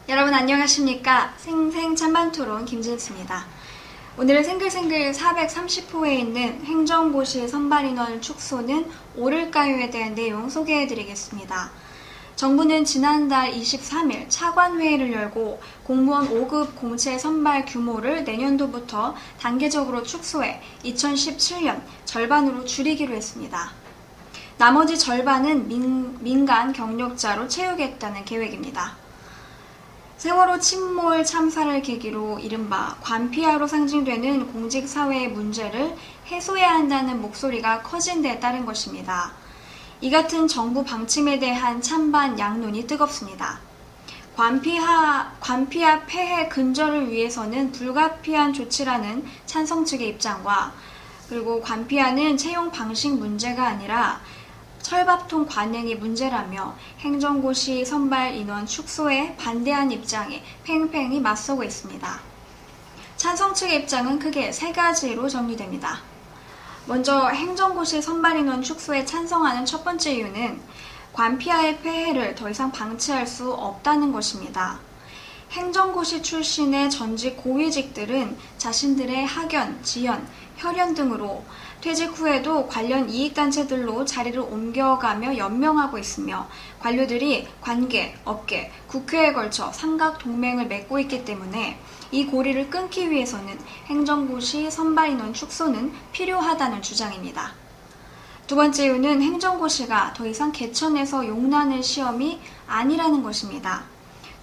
여러분 안녕하십니까? 생생 찬반토론 김진수입니다. 오늘 생글생글 430호에 있는 행정고시 선발인원 축소는 오를까요에 대한 내용 소개해드리겠습니다. 정부는 지난달 23일 차관회의를 열고 공무원 5급 공채 선발 규모를 내년도부터 단계적으로 축소해 2017년 절반으로 줄이기로 했습니다. 나머지 절반은 민간 경력자로 채우겠다는 계획입니다. 세월호 침몰 참사를 계기로 이른바 관피아로 상징되는 공직사회의 문제를 해소해야 한다는 목소리가 커진 데 따른 것입니다. 이 같은 정부 방침에 대한 찬반 양론이 뜨겁습니다. 관피아 폐해 근절을 위해서는 불가피한 조치라는 찬성 측의 입장과 그리고 관피아는 채용 방식 문제가 아니라 철밥통 관행이 문제라며 행정고시 선발 인원 축소에 반대한 입장에 팽팽히 맞서고 있습니다. 찬성 측의 입장은 크게 세 가지로 정리됩니다. 먼저 행정고시 선발 인원 축소에 찬성하는 첫 번째 이유는 관피아의 폐해를 더 이상 방치할 수 없다는 것입니다. 행정고시 출신의 전직 고위직들은 자신들의 학연, 지연, 혈연 등으로 퇴직 후에도 관련 이익단체들로 자리를 옮겨가며 연명하고 있으며 관료들이 관계, 업계, 국회에 걸쳐 삼각동맹을 맺고 있기 때문에 이 고리를 끊기 위해서는 행정고시 선발인원 축소는 필요하다는 주장입니다. 두 번째 이유는 행정고시가 더 이상 개천에서 용나는 시험이 아니라는 것입니다.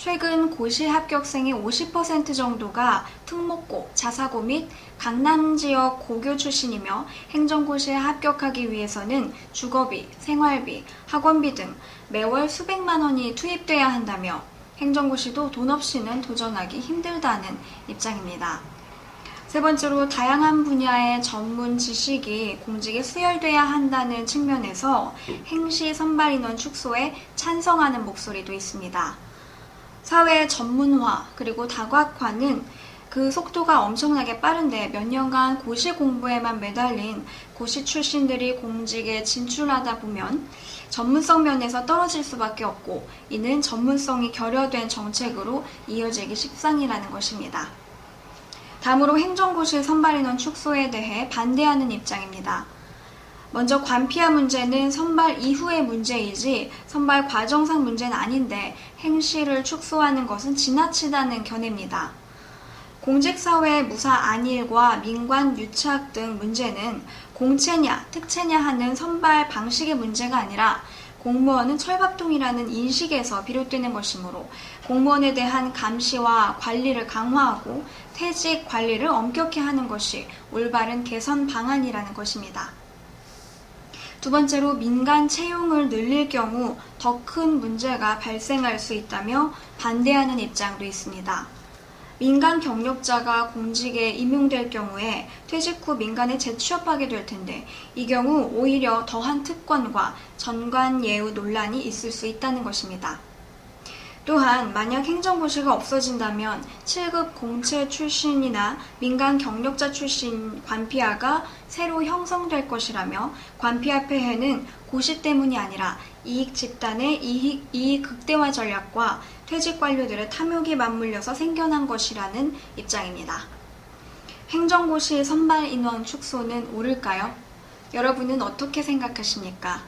최근 고시 합격생의 50% 정도가 특목고, 자사고 및 강남 지역 고교 출신이며 행정고시에 합격하기 위해서는 주거비, 생활비, 학원비 등 매월 수백만 원이 투입돼야 한다며 행정고시도 돈 없이는 도전하기 힘들다는 입장입니다. 세 번째로 다양한 분야의 전문 지식이 공직에 수혈돼야 한다는 측면에서 행시 선발 인원 축소에 찬성하는 목소리도 있습니다. 사회 전문화 그리고 다각화는 그 속도가 엄청나게 빠른데 몇 년간 고시 공부에만 매달린 고시 출신들이 공직에 진출하다 보면 전문성 면에서 떨어질 수밖에 없고 이는 전문성이 결여된 정책으로 이어지기 십상이라는 것입니다. 다음으로 행정고시 선발인원 축소에 대해 반대하는 입장입니다. 먼저 관피아 문제는 선발 이후의 문제이지 선발 과정상 문제는 아닌데 행시를 축소하는 것은 지나치다는 견해입니다. 공직사회의 무사 안일과 민관 유착 등 문제는 공채냐 특채냐 하는 선발 방식의 문제가 아니라 공무원은 철밥통이라는 인식에서 비롯되는 것이므로 공무원에 대한 감시와 관리를 강화하고 퇴직 관리를 엄격히 하는 것이 올바른 개선 방안이라는 것입니다. 두 번째로 민간 채용을 늘릴 경우 더 큰 문제가 발생할 수 있다며 반대하는 입장도 있습니다. 민간 경력자가 공직에 임용될 경우에 퇴직 후 민간에 재취업하게 될 텐데 이 경우 오히려 더한 특권과 전관예우 논란이 있을 수 있다는 것입니다. 또한 만약 행정고시가 없어진다면 7급 공채 출신이나 민간 경력자 출신 관피아가 새로 형성될 것이라며 관피아 폐해는 고시 때문이 아니라 이익 집단의 이익 극대화 전략과 퇴직 관료들의 탐욕이 맞물려서 생겨난 것이라는 입장입니다. 행정고시 선발 인원 축소는 옳을까요? 여러분은 어떻게 생각하십니까?